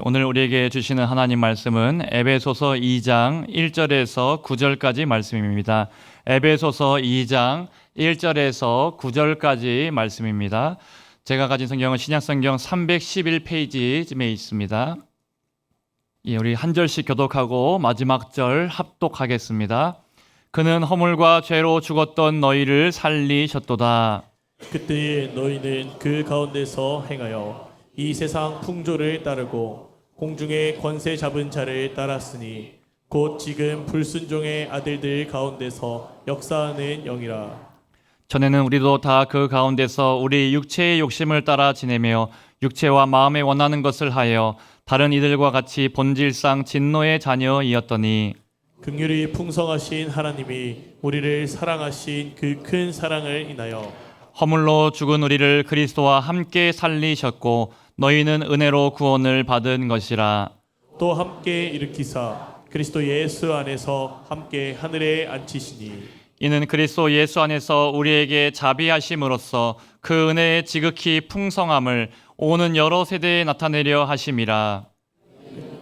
오늘 우리에게 주시는 하나님 말씀은 에베소서 2장 1절에서 9절까지 말씀입니다. 에베소서 2장 1절에서 9절까지 말씀입니다. 제가 가진 성경은 신약성경 311페이지쯤에 있습니다. 우리 한 절씩 교독하고 마지막 절 합독하겠습니다. 그는 허물과 죄로 죽었던 너희를 살리셨도다. 그때에 너희는 그 가운데서 행하여 이 세상 풍조를 따르고 공중의 권세 잡은 자를 따랐으니 곧 지금 불순종의 아들들 가운데서 역사하는 영이라. 전에는 우리도 다 그 가운데서 우리 육체의 욕심을 따라 지내며 육체와 마음에 원하는 것을 하여 다른 이들과 같이 본질상 진노의 자녀이었더니 긍휼이 풍성하신 하나님이 우리를 사랑하신 그 큰 사랑을 인하여 허물로 죽은 우리를 그리스도와 함께 살리셨고 너희는 은혜로 구원을 받은 것이라. 또 함께 일으키사 그리스도 예수 안에서 함께 하늘에 앉히시니 이는 그리스도 예수 안에서 우리에게 자비하심으로써 그 은혜의 지극히 풍성함을 오는 여러 세대에 나타내려 하심이라.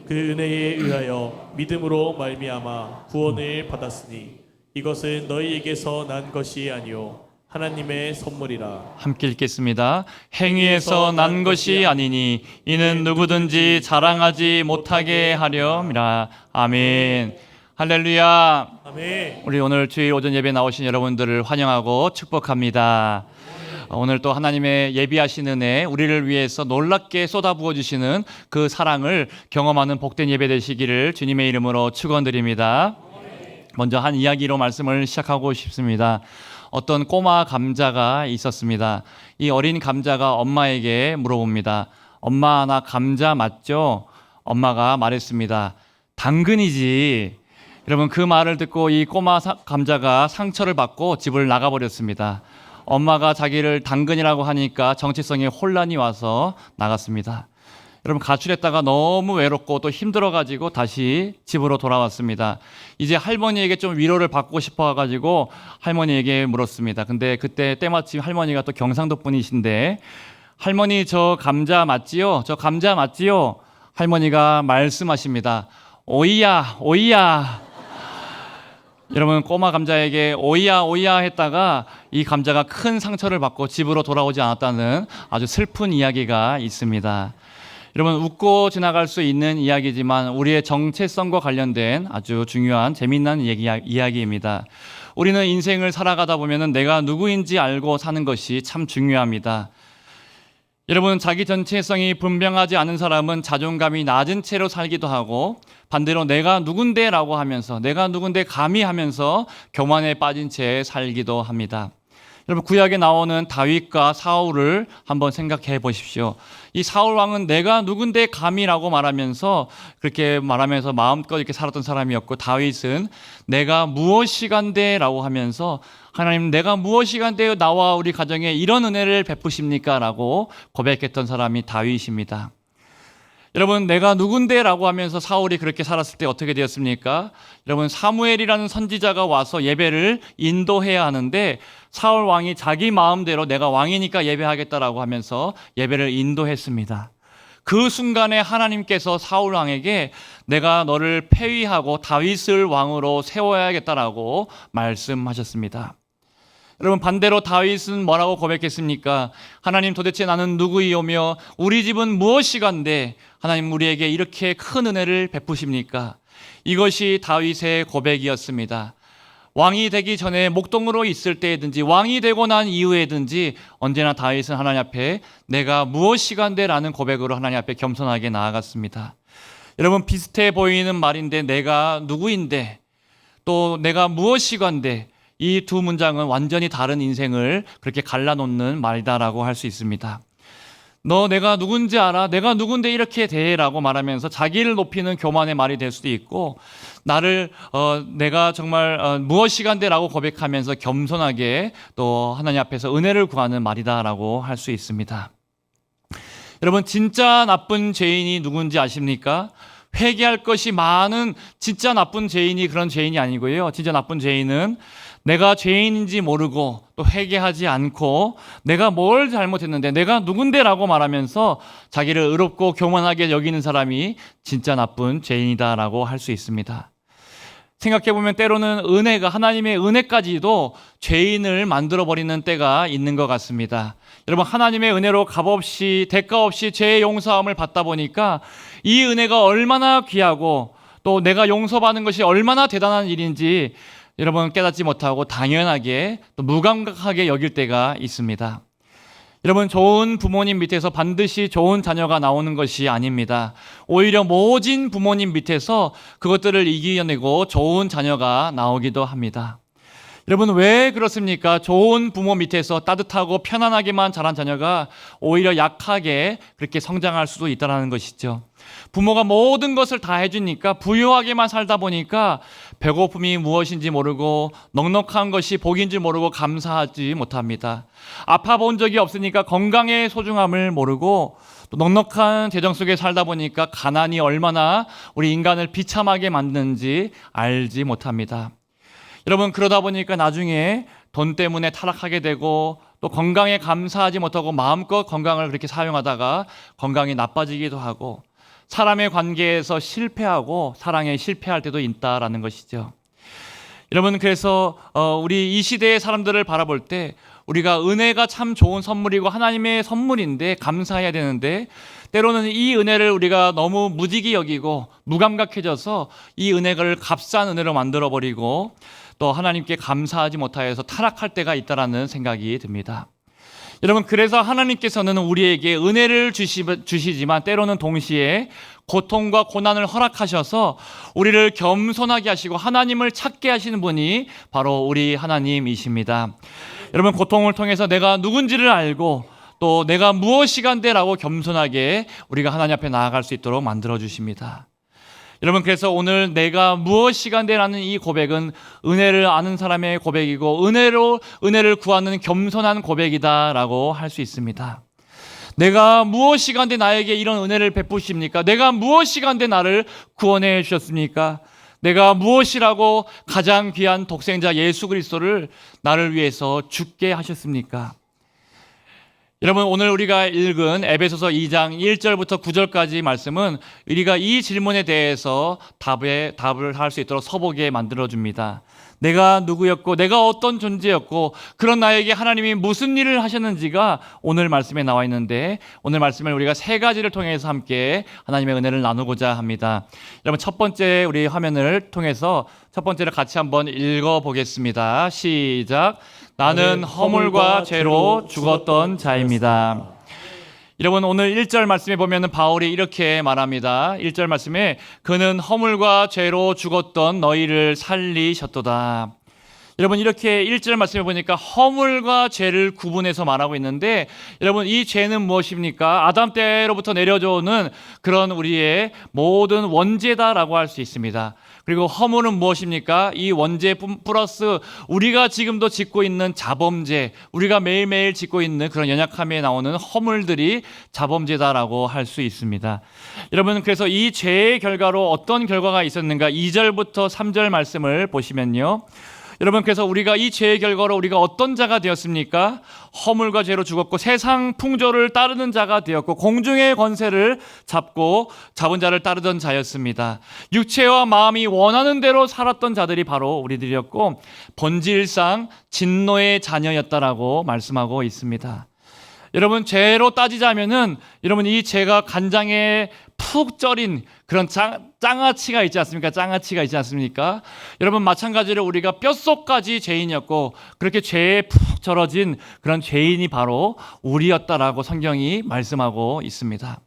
그 은혜에 의하여 믿음으로 말미암아 구원을 받았으니 이것은 너희에게서 난 것이 아니요 하나님의 선물이라. 함께 읽겠습니다. 행위에서 난 것이 아니니 이는 누구든지 자랑하지 못하게 하렴이라. 아멘. 할렐루야. 아멘. 우리 오늘 주일 오전 예배 나오신 여러분들을 환영하고 축복합니다. 오늘 또 하나님의 예비하신 은혜, 우리를 위해서 놀랍게 쏟아부어 주시는 그 사랑을 경험하는 복된 예배 되시기를 주님의 이름으로 축원드립니다. 먼저 한 이야기로 말씀을 시작하고 싶습니다. 어떤 꼬마 감자가 있었습니다. 이 어린 감자가 엄마에게 물어봅니다. 엄마, 나 감자 맞죠? 엄마가 말했습니다. 당근이지. 여러분, 그 말을 듣고 이 꼬마 감자가 상처를 받고 집을 나가버렸습니다. 엄마가 자기를 당근이라고 하니까 정체성에 혼란이 와서 나갔습니다. 여러분, 가출했다가 너무 외롭고 또 힘들어가지고 다시 집으로 돌아왔습니다. 이제 할머니에게 좀 위로를 받고 싶어가지고 할머니에게 물었습니다. 근데 그때 때마침 할머니가 또 경상도 분이신데, 할머니 저 감자 맞지요? 저 감자 맞지요? 할머니가 말씀하십니다. 오이야, 오이야. 여러분, 꼬마 감자에게 오이야 오이야 했다가 이 감자가 큰 상처를 받고 집으로 돌아오지 않았다는 아주 슬픈 이야기가 있습니다. 여러분, 웃고 지나갈 수 있는 이야기지만 우리의 정체성과 관련된 아주 중요한 재미난 이야기입니다. 우리는 인생을 살아가다 보면 내가 누구인지 알고 사는 것이 참 중요합니다. 여러분, 자기 정체성이 분명하지 않은 사람은 자존감이 낮은 채로 살기도 하고, 반대로 내가 누군데 라고 하면서, 내가 누군데 감히 하면서 교만에 빠진 채 살기도 합니다. 여러분, 구약에 나오는 다윗과 사울을 한번 생각해 보십시오. 이 사울 왕은 내가 누군데 감히라고 말하면서, 그렇게 말하면서 마음껏 이렇게 살았던 사람이었고, 다윗은 내가 무엇이간데 라고 하면서, 하나님, 내가 무엇이간데요 나와 우리 가정에 이런 은혜를 베푸십니까? 라고 고백했던 사람이 다윗입니다. 여러분, 내가 누군데 라고 하면서 사울이 그렇게 살았을 때 어떻게 되었습니까? 여러분, 사무엘이라는 선지자가 와서 예배를 인도해야 하는데, 사울 왕이 자기 마음대로 내가 왕이니까 예배하겠다라고 하면서 예배를 인도했습니다. 그 순간에 하나님께서 사울 왕에게 내가 너를 폐위하고 다윗을 왕으로 세워야겠다라고 말씀하셨습니다. 여러분, 반대로 다윗은 뭐라고 고백했습니까? 하나님, 도대체 나는 누구이오며 우리 집은 무엇이간데 하나님 우리에게 이렇게 큰 은혜를 베푸십니까? 이것이 다윗의 고백이었습니다. 왕이 되기 전에 목동으로 있을 때든지 왕이 되고 난 이후에든지 언제나 다윗은 하나님 앞에 내가 무엇이간데 라는 고백으로 하나님 앞에 겸손하게 나아갔습니다. 여러분, 비슷해 보이는 말인데 내가 누구인데 또 내가 무엇이간데, 이 두 문장은 완전히 다른 인생을 그렇게 갈라놓는 말이다라고 할 수 있습니다. 너 내가 누군지 알아? 내가 누군데 이렇게 대해라고 말하면서 자기를 높이는 교만의 말이 될 수도 있고, 나를 내가 정말 무엇이간데라고 고백하면서 겸손하게 또 하나님 앞에서 은혜를 구하는 말이다라고 할 수 있습니다. 여러분, 진짜 나쁜 죄인이 누군지 아십니까? 회개할 것이 많은 진짜 나쁜 죄인이 그런 죄인이 아니고요. 진짜 나쁜 죄인은 내가 죄인인지 모르고 또 회개하지 않고 내가 뭘 잘못했는데 내가 누군데라고 말하면서 자기를 의롭고 교만하게 여기는 사람이 진짜 나쁜 죄인이다라고 할 수 있습니다. 생각해보면 때로는 은혜가, 하나님의 은혜까지도 죄인을 만들어버리는 때가 있는 것 같습니다. 여러분, 하나님의 은혜로 값없이 대가 없이 죄의 용서함을 받다 보니까 이 은혜가 얼마나 귀하고 또 내가 용서받는 것이 얼마나 대단한 일인지 여러분 깨닫지 못하고 당연하게 또 무감각하게 여길 때가 있습니다. 여러분, 좋은 부모님 밑에서 반드시 좋은 자녀가 나오는 것이 아닙니다. 오히려 모진 부모님 밑에서 그것들을 이겨내고 좋은 자녀가 나오기도 합니다. 여러분, 왜 그렇습니까? 좋은 부모 밑에서 따뜻하고 편안하게만 자란 자녀가 오히려 약하게 그렇게 성장할 수도 있다는 것이죠. 부모가 모든 것을 다 해주니까 부유하게만 살다 보니까 배고픔이 무엇인지 모르고 넉넉한 것이 복인지 모르고 감사하지 못합니다. 아파 본 적이 없으니까 건강의 소중함을 모르고 또 넉넉한 재정 속에 살다 보니까 가난이 얼마나 우리 인간을 비참하게 만드는지 알지 못합니다. 여러분, 그러다 보니까 나중에 돈 때문에 타락하게 되고 또 건강에 감사하지 못하고 마음껏 건강을 그렇게 사용하다가 건강이 나빠지기도 하고 사람의 관계에서 실패하고 사랑에 실패할 때도 있다라는 것이죠. 여러분, 그래서 우리 이 시대의 사람들을 바라볼 때 우리가 은혜가 참 좋은 선물이고 하나님의 선물인데 감사해야 되는데 때로는 이 은혜를 우리가 너무 무디게 여기고 무감각해져서 이 은혜를 값싼 은혜로 만들어버리고 또 하나님께 감사하지 못하여서 타락할 때가 있다라는 생각이 듭니다. 여러분, 그래서 하나님께서는 우리에게 은혜를 주시지만 때로는 동시에 고통과 고난을 허락하셔서 우리를 겸손하게 하시고 하나님을 찾게 하시는 분이 바로 우리 하나님이십니다. 여러분, 고통을 통해서 내가 누군지를 알고 또 내가 무엇이간데라고 겸손하게 우리가 하나님 앞에 나아갈 수 있도록 만들어 주십니다. 여러분, 그래서 오늘 내가 무엇이간데라는 이 고백은 은혜를 아는 사람의 고백이고 은혜를 구하는 겸손한 고백이다라고 할 수 있습니다. 내가 무엇이간데 나에게 이런 은혜를 베푸십니까? 내가 무엇이간데 나를 구원해 주셨습니까? 내가 무엇이라고 가장 귀한 독생자 예수 그리스도를 나를 위해서 죽게 하셨습니까? 여러분, 오늘 우리가 읽은 에베소서 2장 1절부터 9절까지 말씀은 우리가 이 질문에 대해서 답을 할 수 있도록 서보게 만들어줍니다. 내가 누구였고 내가 어떤 존재였고 그런 나에게 하나님이 무슨 일을 하셨는지가 오늘 말씀에 나와 있는데 오늘 말씀을 우리가 세 가지를 통해서 함께 하나님의 은혜를 나누고자 합니다. 여러분, 첫 번째 우리 화면을 통해서 첫 번째를 같이 한번 읽어보겠습니다. 시작. 나는 허물과 죄로 죽었던 자입니다. 여러분, 오늘 1절 말씀에 보면 바울이 이렇게 말합니다. 1절 말씀에 그는 허물과 죄로 죽었던 너희를 살리셨도다. 여러분, 이렇게 1절 말씀에 보니까 허물과 죄를 구분해서 말하고 있는데 여러분, 이 죄는 무엇입니까? 아담 때로부터 내려오는 그런 우리의 모든 원죄다라고 할 수 있습니다. 그리고 허물은 무엇입니까? 이 원죄 플러스 우리가 지금도 짓고 있는 자범죄, 우리가 매일매일 짓고 있는 그런 연약함에 나오는 허물들이 자범죄다라고 할 수 있습니다. 여러분, 그래서 이 죄의 결과로 어떤 결과가 있었는가? 2절부터 3절 말씀을 보시면요. 여러분, 그래서 우리가 이 죄의 결과로 우리가 어떤 자가 되었습니까? 허물과 죄로 죽었고 세상 풍조를 따르는 자가 되었고 공중의 권세를 잡은 자를 따르던 자였습니다. 육체와 마음이 원하는 대로 살았던 자들이 바로 우리들이었고 본질상 진노의 자녀였다라고 말씀하고 있습니다. 여러분, 죄로 따지자면은 여러분, 이 죄가 간장에 푹 절인 그런 장아찌가 있지 않습니까? 장아찌가 있지 않습니까? 여러분, 마찬가지로 우리가 뼛속까지 죄인이었고 그렇게 죄에 푹 절어진 그런 죄인이 바로 우리였다라고 성경이 말씀하고 있습니다.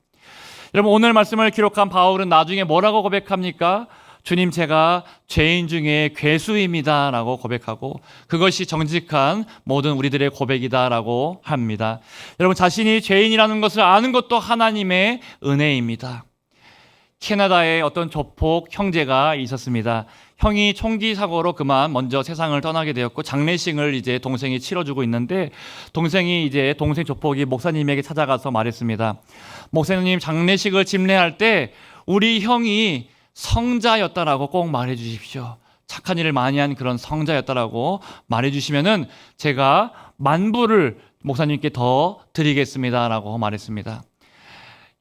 여러분, 오늘 말씀을 기록한 바울은 나중에 뭐라고 고백합니까? 주님, 제가 죄인 중에 괴수입니다 라고 고백하고 그것이 정직한 모든 우리들의 고백이다라고 합니다. 여러분, 자신이 죄인이라는 것을 아는 것도 하나님의 은혜입니다. 캐나다에 어떤 조폭 형제가 있었습니다. 형이 총기 사고로 그만 먼저 세상을 떠나게 되었고 장례식을 이제 동생이 치러주고 있는데 동생 조폭이 목사님에게 찾아가서 말했습니다. 목사님, 장례식을 집례할 때 우리 형이 성자였다라고 꼭 말해 주십시오. 착한 일을 많이 한 그런 성자였다라고 말해주시면은 제가 만불을 목사님께 더 드리겠습니다라고 말했습니다.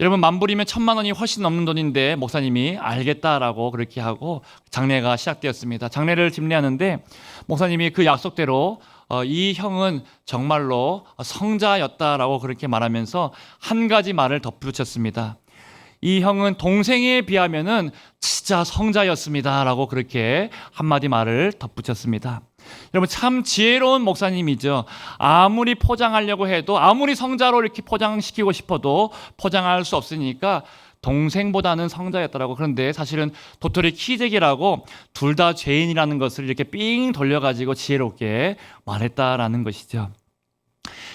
여러분, 만불이면 1,000만 원이 훨씬 넘는 돈인데 목사님이 알겠다라고 그렇게 하고 장례가 시작되었습니다. 장례를 집례하는데 목사님이 그 약속대로 이 형은 정말로 성자였다라고 그렇게 말하면서 한 가지 말을 덧붙였습니다. 이 형은 동생에 비하면은 진짜 성자였습니다라고 그렇게 한마디 말을 덧붙였습니다. 여러분, 참 지혜로운 목사님이죠. 아무리 포장하려고 해도, 아무리 성자로 이렇게 포장시키고 싶어도 포장할 수 없으니까 동생보다는 성자였더라고. 그런데 사실은 도토리 키재기라고 둘 다 죄인이라는 것을 이렇게 삥 돌려가지고 지혜롭게 말했다라는 것이죠.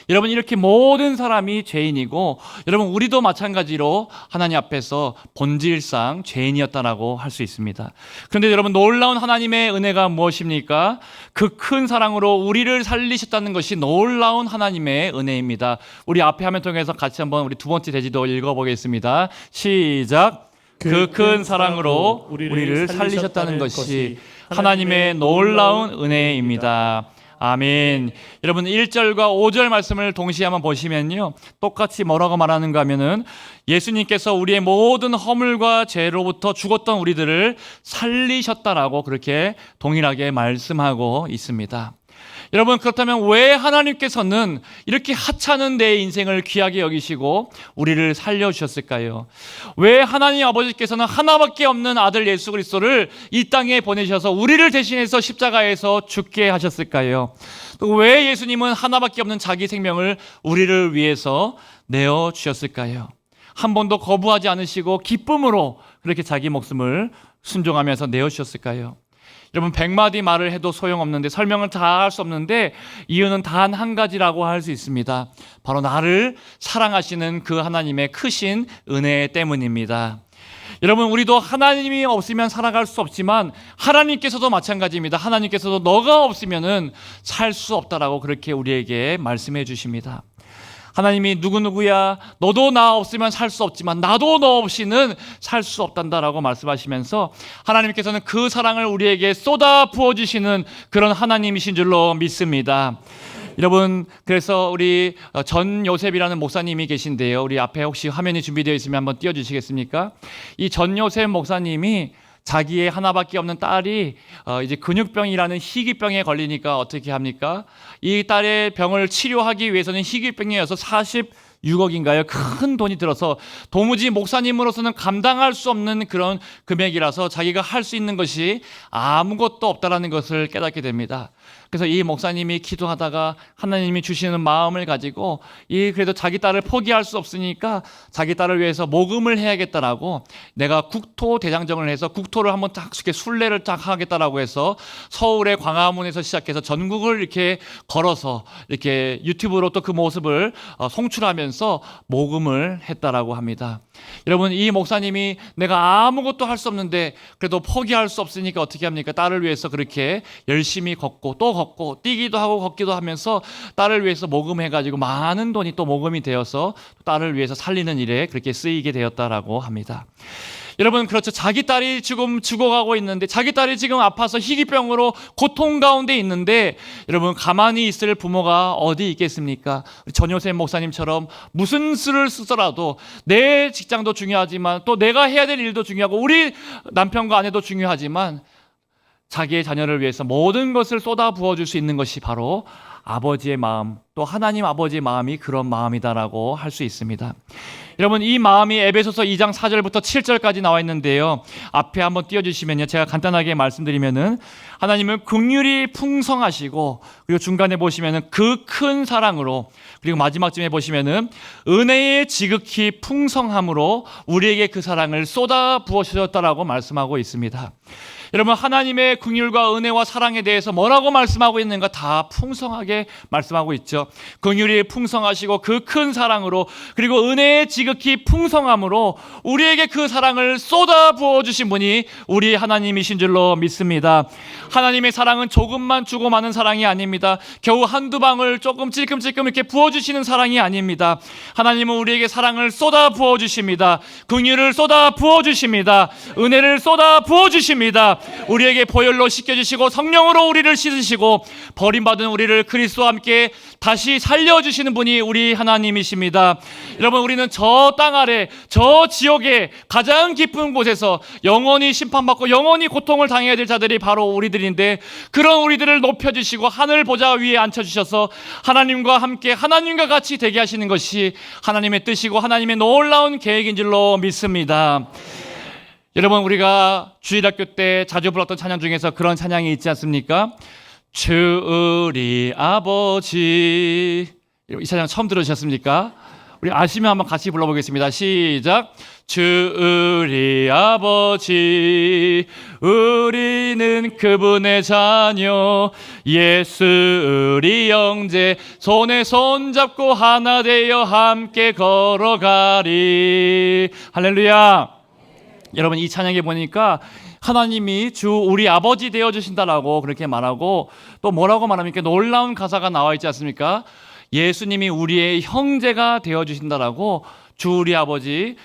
여러분, 이렇게 모든 사람이 죄인이고, 여러분, 우리도 마찬가지로 하나님 앞에서 본질상 죄인이었다라고 할 수 있습니다. 그런데 여러분, 놀라운 하나님의 은혜가 무엇입니까? 그 큰 사랑으로 우리를 살리셨다는 것이 놀라운 하나님의 은혜입니다. 우리 앞에 화면 통해서 같이 한번 우리 두 번째 대지도 읽어보겠습니다. 시작. 그 큰 사랑으로 우리를 살리셨다는 것이 하나님의 놀라운 은혜입니다. 아멘. 여러분, 1절과 5절 말씀을 동시에 한번 보시면요, 똑같이 뭐라고 말하는가 하면은 예수님께서 우리의 모든 허물과 죄로부터 죽었던 우리들을 살리셨다라고 그렇게 동일하게 말씀하고 있습니다. 여러분, 그렇다면 왜 하나님께서는 이렇게 하찮은 내 인생을 귀하게 여기시고 우리를 살려주셨을까요? 왜 하나님 아버지께서는 하나밖에 없는 아들 예수 그리스도를 이 땅에 보내셔서 우리를 대신해서 십자가에서 죽게 하셨을까요? 또 왜 예수님은 하나밖에 없는 자기 생명을 우리를 위해서 내어주셨을까요? 한 번도 거부하지 않으시고 기쁨으로 그렇게 자기 목숨을 순종하면서 내어주셨을까요? 여러분, 100마디 말을 해도 소용없는데, 설명을 다 할 수 없는데 이유는 단 한 가지라고 할 수 있습니다. 바로 나를 사랑하시는 그 하나님의 크신 은혜 때문입니다. 여러분, 우리도 하나님이 없으면 살아갈 수 없지만 하나님께서도 마찬가지입니다. 하나님께서도 너가 없으면은 살 수 없다라고 그렇게 우리에게 말씀해 주십니다. 하나님이 누구누구야, 너도 나 없으면 살 수 없지만 나도 너 없이는 살 수 없단다라고 말씀하시면서 하나님께서는 그 사랑을 우리에게 쏟아 부어주시는 그런 하나님이신 줄로 믿습니다. 여러분, 그래서 우리 전 요셉이라는 목사님이 계신데요, 우리 앞에 혹시 화면이 준비되어 있으면 한번 띄워주시겠습니까? 이 전 요셉 목사님이 자기의 하나밖에 없는 딸이 이제 근육병이라는 희귀병에 걸리니까 어떻게 합니까? 이 딸의 병을 치료하기 위해서는 희귀병이어서 46억인가요? 큰 돈이 들어서 도무지 목사님으로서는 감당할 수 없는 그런 금액이라서 자기가 할 수 있는 것이 아무것도 없다라는 것을 깨닫게 됩니다. 그래서 이 목사님이 기도하다가 하나님이 주시는 마음을 가지고 그래도 자기 딸을 포기할 수 없으니까 자기 딸을 위해서 모금을 해야겠다라고, 내가 국토 대장정을 해서 국토를 한번 딱 이렇게 순례를 딱 하겠다라고 해서 서울의 광화문에서 시작해서 전국을 이렇게 걸어서 이렇게 유튜브로 또 그 모습을 송출하면서 모금을 했다라고 합니다. 여러분, 이 목사님이 내가 아무것도 할 수 없는데 그래도 포기할 수 없으니까 어떻게 합니까? 딸을 위해서 그렇게 열심히 걷고 또 걷고 뛰기도 하고 걷기도 하면서 딸을 위해서 모금해가지고 많은 돈이 또 모금이 되어서 딸을 위해서 살리는 일에 그렇게 쓰이게 되었다라고 합니다. 여러분, 그렇죠. 자기 딸이 지금 죽어가고 있는데, 자기 딸이 지금 아파서 희귀병으로 고통 가운데 있는데, 여러분, 가만히 있을 부모가 어디 있겠습니까? 전요셉 목사님처럼 무슨 수를 쓰더라도 내 직장도 중요하지만 또 내가 해야 될 일도 중요하고 우리 남편과 아내도 중요하지만 자기의 자녀를 위해서 모든 것을 쏟아 부어줄 수 있는 것이 바로 아버지의 마음, 또 하나님 아버지의 마음이 그런 마음이다라고 할 수 있습니다. 여러분, 이 마음이 에베소서 2장 4절부터 7절까지 나와 있는데요, 앞에 한번 띄워주시면요, 제가 간단하게 말씀드리면은 하나님은 긍휼이 풍성하시고, 그리고 중간에 보시면은 그 큰 사랑으로, 그리고 마지막쯤에 보시면은 은혜의 지극히 풍성함으로 우리에게 그 사랑을 쏟아 부어주셨다라고 말씀하고 있습니다. 여러분, 하나님의 긍휼과 은혜와 사랑에 대해서 뭐라고 말씀하고 있는가? 다 풍성하게 말씀하고 있죠. 긍휼이 풍성하시고 그 큰 사랑으로, 그리고 은혜의 지극히 풍성함으로 우리에게 그 사랑을 쏟아 부어주신 분이 우리 하나님이신 줄로 믿습니다. 하나님의 사랑은 조금만 주고 마는 사랑이 아닙니다. 겨우 한두 방울 조금 찔끔찔끔 이렇게 부어주시는 사랑이 아닙니다. 하나님은 우리에게 사랑을 쏟아 부어주십니다. 긍휼을 쏟아 부어주십니다. 은혜를 쏟아 부어주십니다. 우리에게 보혈로 씻겨주시고 성령으로 우리를 씻으시고 버림받은 우리를 그리스도와 함께 다시 살려주시는 분이 우리 하나님이십니다. 여러분, 우리는 저 땅 아래 저 지옥의 가장 깊은 곳에서 영원히 심판받고 영원히 고통을 당해야 될 자들이 바로 우리들인데, 그런 우리들을 높여주시고 하늘 보좌 위에 앉혀주셔서 하나님과 함께 하나님과 같이 되게 하시는 것이 하나님의 뜻이고 하나님의 놀라운 계획인 줄로 믿습니다. 여러분, 우리가 주일학교 때 자주 불렀던 찬양 중에서 그런 찬양이 있지 않습니까? 주 우리 아버지. 이 찬양 처음 들으셨습니까? 우리 아시면 한번 같이 불러보겠습니다. 시작. 주 우리 아버지, 우리는 그분의 자녀, 예수 우리 형제, 손에 손잡고 하나 되어 함께 걸어가리. 할렐루야. 여러분, 이 찬양에 보니까 하나님이 주 우리 아버지 되어주신다라고 그렇게 말하고, 또 뭐라고 말합니까? 놀라운 가사가 나와 있지 않습니까? 예수님이 우리의 형제가 되어주신다라고, 주 우리 아버지,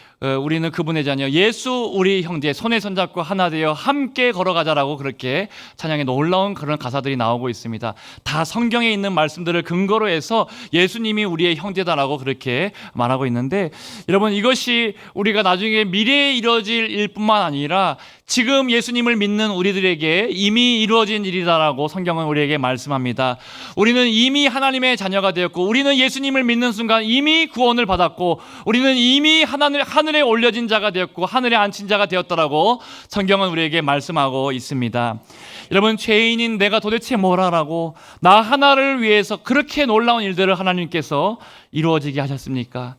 우리는 그분의 자녀, 예수 우리 형제, 손에 손잡고 하나 되어 함께 걸어가자라고 그렇게 찬양에 놀라운 그런 가사들이 나오고 있습니다. 다 성경에 있는 말씀들을 근거로 해서 예수님이 우리의 형제다라고 그렇게 말하고 있는데, 여러분, 이것이 우리가 나중에 미래에 이루어질 일뿐만 아니라 지금 예수님을 믿는 우리들에게 이미 이루어진 일이다라고 성경은 우리에게 말씀합니다. 우리는 이미 하나님의 자녀가 되었고, 우리는 예수님을 믿는 순간 이미 구원을 받았고, 우리는 이미 하늘에 올려진 자가 되었고 하늘에 앉힌 자가 되었다라고 성경은 우리에게 말씀하고 있습니다. 여러분, 죄인인 내가 도대체 뭘 하라고 나 하나를 위해서 그렇게 놀라운 일들을 하나님께서 이루어지게 하셨습니까?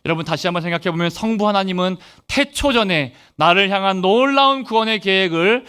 여러분, 다시 한번 생각해 보면 성부 하나님은 태초전에 나를 향한 놀라운 구원의 계획을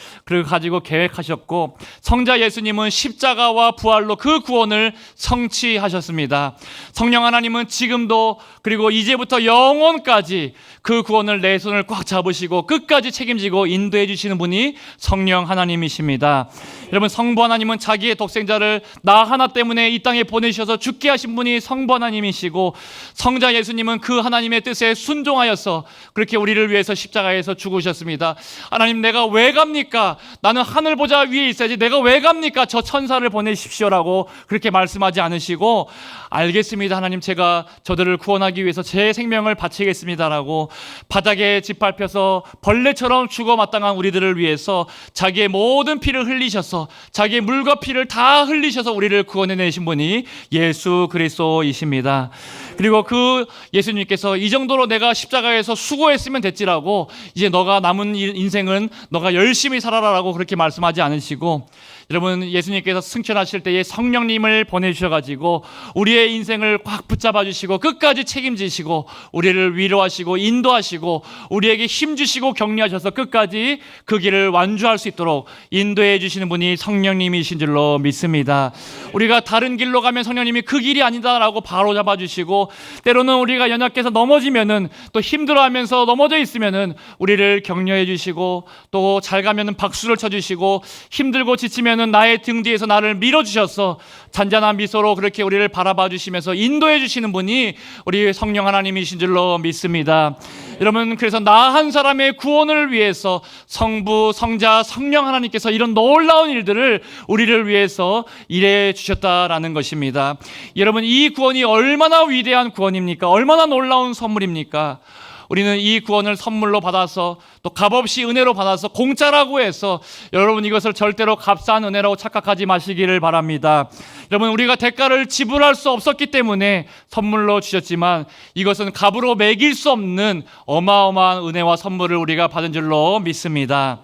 가지고 계획하셨고, 성자 예수님은 십자가와 부활로 그 구원을 성취하셨습니다. 성령 하나님은 지금도 그리고 이제부터 영원까지 그 구원을 내 손을 꽉 잡으시고 끝까지 책임지고 인도해 주시는 분이 성령 하나님이십니다. 여러분, 성부 하나님은 자기의 독생자를 나 하나 때문에 이 땅에 보내셔서 죽게 하신 분이 성부 하나님이시고, 성자 예수님은 그 하나님의 뜻에 순종하여서 그렇게 우리를 위해서 십자가에서 죽으셨습니다. 하나님, 내가 왜 갑니까? 나는 하늘 보좌 위에 있어야지 내가 왜 갑니까? 저 천사를 보내십시오라고 그렇게 말씀하지 않으시고, 알겠습니다 하나님, 제가 저들을 구원하기 위해서 제 생명을 바치겠습니다라고 바닥에 짓밟혀서 벌레처럼 죽어 마땅한 우리들을 위해서 자기의 모든 피를 흘리셔서, 자기의 물과 피를 다 흘리셔서 우리를 구원해내신 분이 예수 그리스도이십니다. 그리고 그 예수님께서 이 정도로 내가 십자가에서 수고했으면 됐지라고, 이제 너가 남은 인생은 너가 열심히 살아라라고 그렇게 말씀하지 않으시고, 여러분, 예수님께서 승천하실 때에 성령님을 보내주셔가지고 우리의 인생을 꽉 붙잡아 주시고 끝까지 책임지시고 우리를 위로하시고 인도하시고 우리에게 힘주시고 격려하셔서 끝까지 그 길을 완주할 수 있도록 인도해 주시는 분이 성령님이신 줄로 믿습니다. 우리가 다른 길로 가면 성령님이 그 길이 아니다라고 바로 잡아주시고, 때로는 우리가 연약해서 넘어지면은, 또 힘들어하면서 넘어져 있으면은 우리를 격려해 주시고, 또 잘 가면은 박수를 쳐주시고, 힘들고 지치면은 나의 등 뒤에서 나를 밀어주셔서 잔잔한 미소로 그렇게 우리를 바라봐 주시면서 인도해 주시는 분이 우리 성령 하나님이신 줄로 믿습니다. 여러분, 그래서 나 한 사람의 구원을 위해서 성부, 성자, 성령 하나님께서 이런 놀라운 일들을 우리를 위해서 일해 주셨다라는 것입니다. 여러분, 이 구원이 얼마나 위대한 구원입니까? 얼마나 놀라운 선물입니까? 우리는 이 구원을 선물로 받아서, 또 값없이 은혜로 받아서 공짜라고 해서 여러분, 이것을 절대로 값싼 은혜라고 착각하지 마시기를 바랍니다. 여러분, 우리가 대가를 지불할 수 없었기 때문에 선물로 주셨지만, 이것은 값으로 매길 수 없는 어마어마한 은혜와 선물을 우리가 받은 줄로 믿습니다.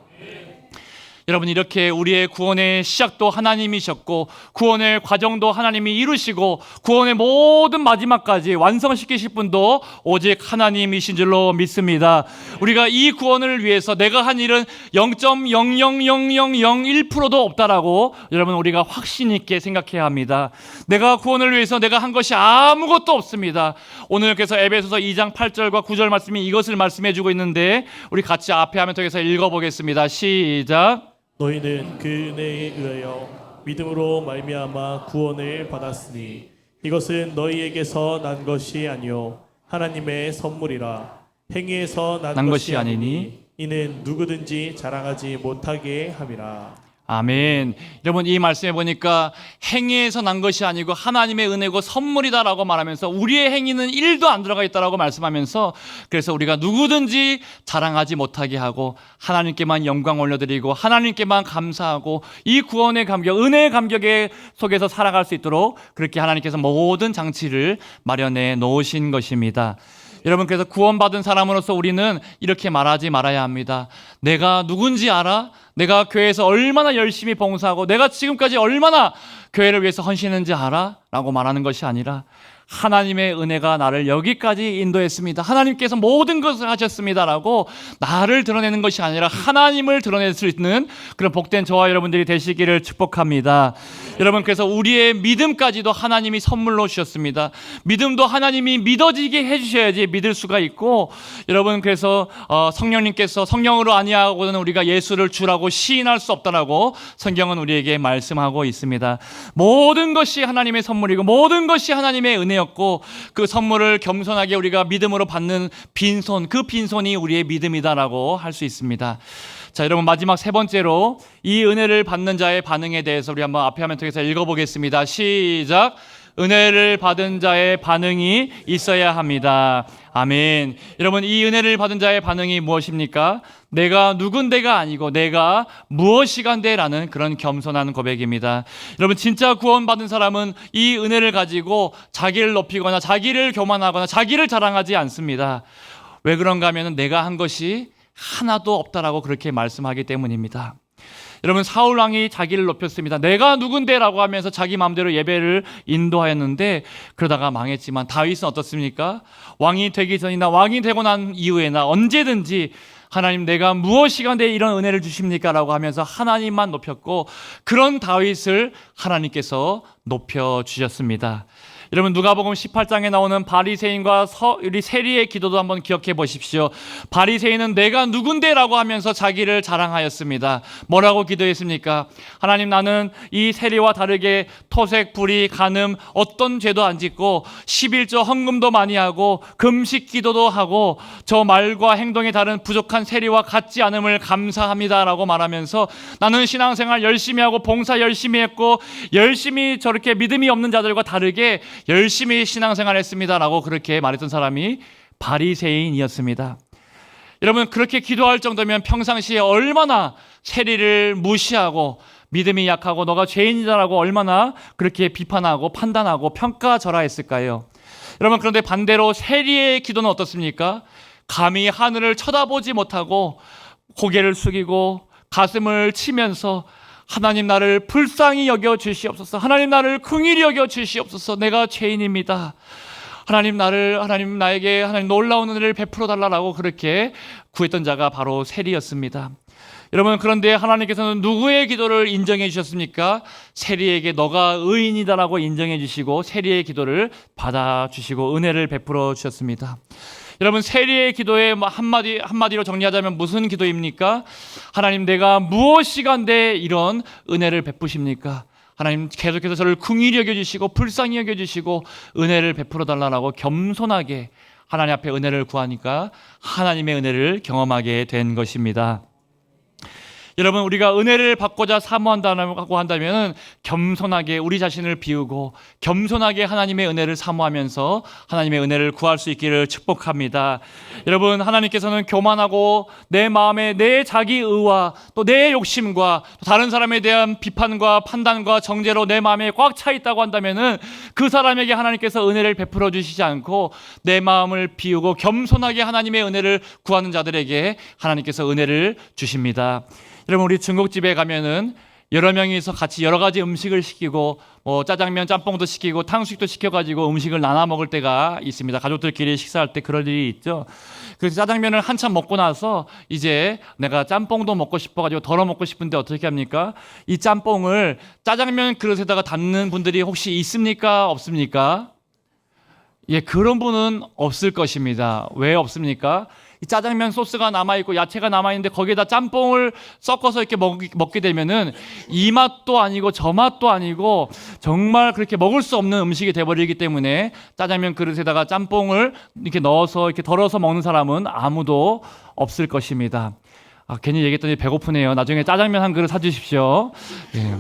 여러분, 이렇게 우리의 구원의 시작도 하나님이셨고, 구원의 과정도 하나님이 이루시고, 구원의 모든 마지막까지 완성시키실 분도 오직 하나님이신 줄로 믿습니다. 우리가 이 구원을 위해서 내가 한 일은 0.00001%도 없다라고 여러분, 우리가 확신 있게 생각해야 합니다. 내가 구원을 위해서 내가 한 것이 아무것도 없습니다. 오늘 그래서 에베소서 2장 8절과 9절 말씀이 이것을 말씀해 주고 있는데, 우리 같이 앞에 화면 통해서 읽어보겠습니다. 시작. 너희는 그 은혜에 의하여 믿음으로 말미암아 구원을 받았으니 이것은 너희에게서 난 것이 아니요 하나님의 선물이라. 행위에서 난 것이 아니니 이는 누구든지 자랑하지 못하게 함이라. 아멘. 여러분 이 말씀에 보니까 행위에서 난 것이 아니고 하나님의 은혜고 선물이다라고 말하면서 우리의 행위는 1도 안 들어가 있다라고 말씀하면서 그래서 우리가 누구든지 자랑하지 못하게 하고 하나님께만 영광 올려드리고 하나님께만 감사하고 이 구원의 감격, 은혜의 감격에 속에서 살아갈 수 있도록 그렇게 하나님께서 모든 장치를 마련해 놓으신 것입니다. 여러분 그래서 구원받은 사람으로서 우리는 이렇게 말하지 말아야 합니다. 내가 누군지 알아? 내가 교회에서 얼마나 열심히 봉사하고 내가 지금까지 얼마나 교회를 위해서 헌신했는지 알아? 라고 말하는 것이 아니라 하나님의 은혜가 나를 여기까지 인도했습니다. 하나님께서 모든 것을 하셨습니다라고 나를 드러내는 것이 아니라 하나님을 드러낼 수 있는 그런 복된 저와 여러분들이 되시기를 축복합니다. 여러분 그래서 우리의 믿음까지도 하나님이 선물로 주셨습니다. 믿음도 하나님이 믿어지게 해주셔야지 믿을 수가 있고 여러분 그래서 성령님께서 성령으로 아니하고는 우리가 예수를 주라고 시인할 수 없다라고 성경은 우리에게 말씀하고 있습니다. 모든 것이 하나님의 선물이고 모든 것이 하나님의 은혜였고 그 선물을 겸손하게 우리가 믿음으로 받는 빈손, 그 빈손이 우리의 믿음이다라고 할 수 있습니다. 자, 여러분 마지막 세 번째로 이 은혜를 받는 자의 반응에 대해서 우리 한번 앞에 화면 통해서 읽어보겠습니다. 시작. 은혜를 받은 자의 반응이 있어야 합니다. 아멘. 여러분 이 은혜를 받은 자의 반응이 무엇입니까? 내가 누군데가 아니고 내가 무엇이간데라는 그런 겸손한 고백입니다. 여러분 진짜 구원받은 사람은 이 은혜를 가지고 자기를 높이거나 자기를 교만하거나 자기를 자랑하지 않습니다. 왜 그런가 하면 내가 한 것이 하나도 없다라고 그렇게 말씀하기 때문입니다. 여러분 사울 왕이 자기를 높였습니다. 내가 누군데라고 하면서 자기 마음대로 예배를 인도하였는데 그러다가 망했지만 다윗은 어떻습니까? 왕이 되기 전이나 왕이 되고 난 이후에나 언제든지 하나님 내가 무엇이간데 이런 은혜를 주십니까? 라고 하면서 하나님만 높였고 그런 다윗을 하나님께서 높여주셨습니다. 여러분 누가복음 18장에 나오는 바리새인과 우리 세리의 기도도 한번 기억해 보십시오. 바리새인은 내가 누군데라고 하면서 자기를 자랑하였습니다. 뭐라고 기도했습니까? 하나님 나는 이 세리와 다르게 토색, 불의, 간음 어떤 죄도 안 짓고 11조 헌금도 많이 하고 금식 기도도 하고 저 말과 행동이 다른 부족한 세리와 같지 않음을 감사합니다라고 말하면서 나는 신앙생활 열심히 하고 봉사 열심히 했고 열심히 저렇게 믿음이 없는 자들과 다르게 열심히 신앙생활 했습니다라고 그렇게 말했던 사람이 바리새인이었습니다. 여러분 그렇게 기도할 정도면 평상시에 얼마나 세리를 무시하고 믿음이 약하고 너가 죄인이다라고 얼마나 그렇게 비판하고 판단하고 평가절하했을까요? 여러분 그런데 반대로 세리의 기도는 어떻습니까? 감히 하늘을 쳐다보지 못하고 고개를 숙이고 가슴을 치면서 하나님 나를 불쌍히 여겨 주시옵소서. 하나님 나를 긍휼히 여겨 주시옵소서. 내가 죄인입니다. 하나님 나에게 하나님 놀라운 은혜를 베풀어 달라고 그렇게 구했던 자가 바로 세리였습니다. 여러분 그런데 하나님께서는 누구의 기도를 인정해 주셨습니까? 세리에게 너가 의인이다라고 인정해 주시고 세리의 기도를 받아 주시고 은혜를 베풀어 주셨습니다. 여러분 세리의 기도에 한마디로 정리하자면 무슨 기도입니까? 하나님 내가 무엇이간데 이런 은혜를 베푸십니까? 하나님 계속해서 저를 긍휼히 여겨주시고 불쌍히 여겨주시고 은혜를 베풀어 달라고 겸손하게 하나님 앞에 은혜를 구하니까 하나님의 은혜를 경험하게 된 것입니다. 여러분 우리가 은혜를 받고자 사모한다고 한다면 겸손하게 우리 자신을 비우고 겸손하게 하나님의 은혜를 사모하면서 하나님의 은혜를 구할 수 있기를 축복합니다. 여러분 하나님께서는 교만하고 내 마음에 내 자기 의와 또 내 욕심과 또 다른 사람에 대한 비판과 판단과 정죄로 내 마음에 꽉 차 있다고 한다면 그 사람에게 하나님께서 은혜를 베풀어 주시지 않고 내 마음을 비우고 겸손하게 하나님의 은혜를 구하는 자들에게 하나님께서 은혜를 주십니다. 여러분 우리 중국집에 가면은 여러 명이서 같이 여러 가지 음식을 시키고 뭐 짜장면, 짬뽕도 시키고 탕수육도 시켜가지고 음식을 나눠 먹을 때가 있습니다. 가족들끼리 식사할 때 그럴 일이 있죠. 그래서 짜장면을 한참 먹고 나서 이제 내가 짬뽕도 먹고 싶어가지고 덜어 먹고 싶은데 어떻게 합니까? 이 짬뽕을 짜장면 그릇에다가 담는 분들이 혹시 있습니까? 없습니까? 예, 그런 분은 없을 것입니다. 왜 없습니까? 이 짜장면 소스가 남아있고 야채가 남아있는데 거기에다 짬뽕을 섞어서 이렇게 먹게 되면은 이 맛도 아니고 저 맛도 아니고 정말 그렇게 먹을 수 없는 음식이 돼버리기 때문에 짜장면 그릇에다가 짬뽕을 이렇게 넣어서 이렇게 덜어서 먹는 사람은 아무도 없을 것입니다. 괜히 얘기했더니 배고프네요. 나중에 짜장면 한 그릇 사주십시오. 예.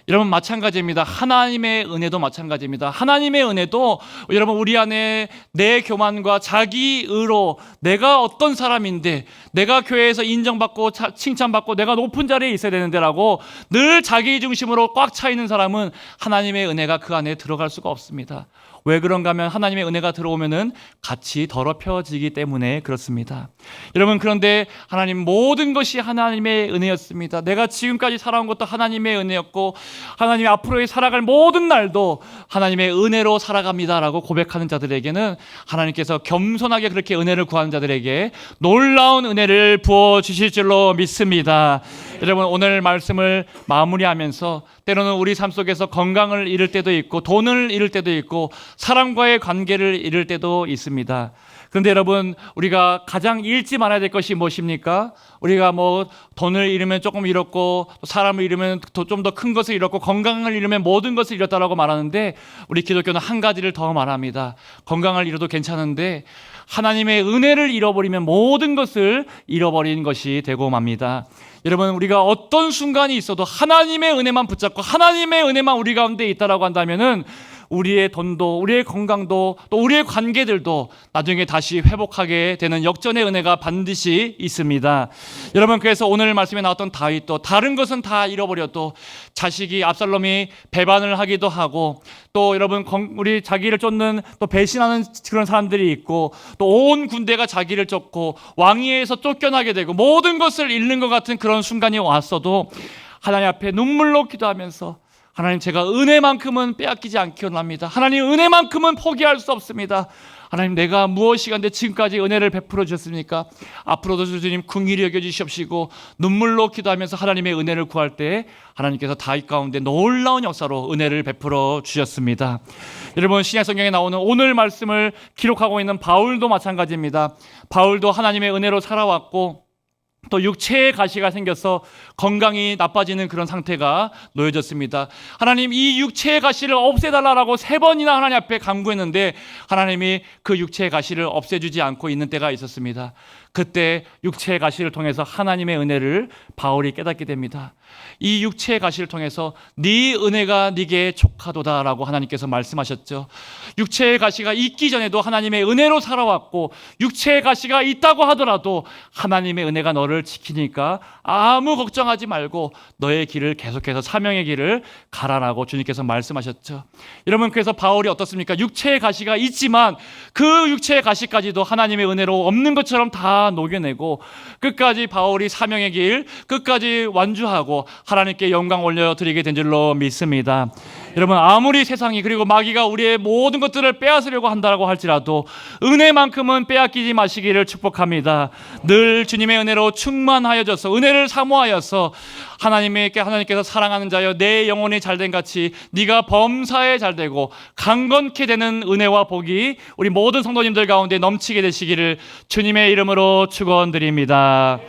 여러분 마찬가지입니다. 하나님의 은혜도 마찬가지입니다. 하나님의 은혜도 여러분 우리 안에 내 교만과 자기 의로 내가 어떤 사람인데 내가 교회에서 인정받고 칭찬받고 내가 높은 자리에 있어야 되는데라고 늘 자기 중심으로 꽉 차 있는 사람은 하나님의 은혜가 그 안에 들어갈 수가 없습니다. 왜 그런가 하면 하나님의 은혜가 들어오면은 같이 더럽혀지기 때문에 그렇습니다. 여러분 그런데 하나님 모든 것이 하나님의 은혜였습니다. 내가 지금까지 살아온 것도 하나님의 은혜였고 하나님이 앞으로 살아갈 모든 날도 하나님의 은혜로 살아갑니다라고 고백하는 자들에게는 하나님께서 겸손하게 그렇게 은혜를 구하는 자들에게 놀라운 은혜를 부어주실 줄로 믿습니다. 여러분 오늘 말씀을 마무리하면서 때로는 우리 삶 속에서 건강을 잃을 때도 있고 돈을 잃을 때도 있고 사람과의 관계를 잃을 때도 있습니다. 그런데 여러분 우리가 가장 잃지 말아야 될 것이 무엇입니까? 우리가 뭐 돈을 잃으면 조금 잃었고 사람을 잃으면 좀 더 큰 것을 잃었고 건강을 잃으면 모든 것을 잃었다라고 말하는데 우리 기독교는 한 가지를 더 말합니다. 건강을 잃어도 괜찮은데 하나님의 은혜를 잃어버리면 모든 것을 잃어버린 것이 되고 맙니다. 여러분 우리가 어떤 순간이 있어도 하나님의 은혜만 붙잡고 하나님의 은혜만 우리 가운데 있다라고 한다면은 우리의 돈도 우리의 건강도 또 우리의 관계들도 나중에 다시 회복하게 되는 역전의 은혜가 반드시 있습니다. 여러분 그래서 오늘 말씀에 나왔던 다윗도 다른 것은 다 잃어버려도 자식이 압살롬이 배반을 하기도 하고 또 여러분 우리 자기를 쫓는 또 배신하는 그런 사람들이 있고 또 온 군대가 자기를 쫓고 왕위에서 쫓겨나게 되고 모든 것을 잃는 것 같은 그런 순간이 왔어도 하나님 앞에 눈물로 기도하면서 하나님 제가 은혜만큼은 빼앗기지 않기 원합니다. 하나님 은혜만큼은 포기할 수 없습니다. 하나님 내가 무엇이간데 지금까지 은혜를 베풀어 주셨습니까? 앞으로도 주님 긍휼히 여겨 주시옵시고 눈물로 기도하면서 하나님의 은혜를 구할 때 하나님께서 다윗 가운데 놀라운 역사로 은혜를 베풀어 주셨습니다. 여러분 신약 성경에 나오는 오늘 말씀을 기록하고 있는 바울도 마찬가지입니다. 바울도 하나님의 은혜로 살아왔고 또 육체의 가시가 생겨서 건강이 나빠지는 그런 상태가 놓여졌습니다. 하나님 이 육체의 가시를 없애달라고 3번이나 하나님 앞에 간구했는데 하나님이 그 육체의 가시를 없애주지 않고 있는 때가 있었습니다. 그때 육체의 가시를 통해서 하나님의 은혜를 바울이 깨닫게 됩니다. 이 육체의 가시를 통해서 네 은혜가 네게 족하도다라고 하나님께서 말씀하셨죠. 육체의 가시가 있기 전에도 하나님의 은혜로 살아왔고 육체의 가시가 있다고 하더라도 하나님의 은혜가 너를 지키니까 아무 걱정하지 말고 너의 길을 계속해서 사명의 길을 가라라고 주님께서 말씀하셨죠. 여러분 그래서 바울이 어떻습니까? 육체의 가시가 있지만 그 육체의 가시까지도 하나님의 은혜로 없는 것처럼 다 녹여내고 끝까지 바울이 사명의 길 끝까지 완주하고 하나님께 영광 올려드리게 된 줄로 믿습니다. 여러분 아무리 세상이 그리고 마귀가 우리의 모든 것들을 빼앗으려고 한다고 할지라도 은혜만큼은 빼앗기지 마시기를 축복합니다. 늘 주님의 은혜로 충만하여져서 은혜를 사모하여서 하나님께서 사랑하는 자여 내 영혼이 잘된 같이 네가 범사에 잘되고 강건케 되는 은혜와 복이 우리 모든 성도님들 가운데 넘치게 되시기를 주님의 이름으로 축원드립니다.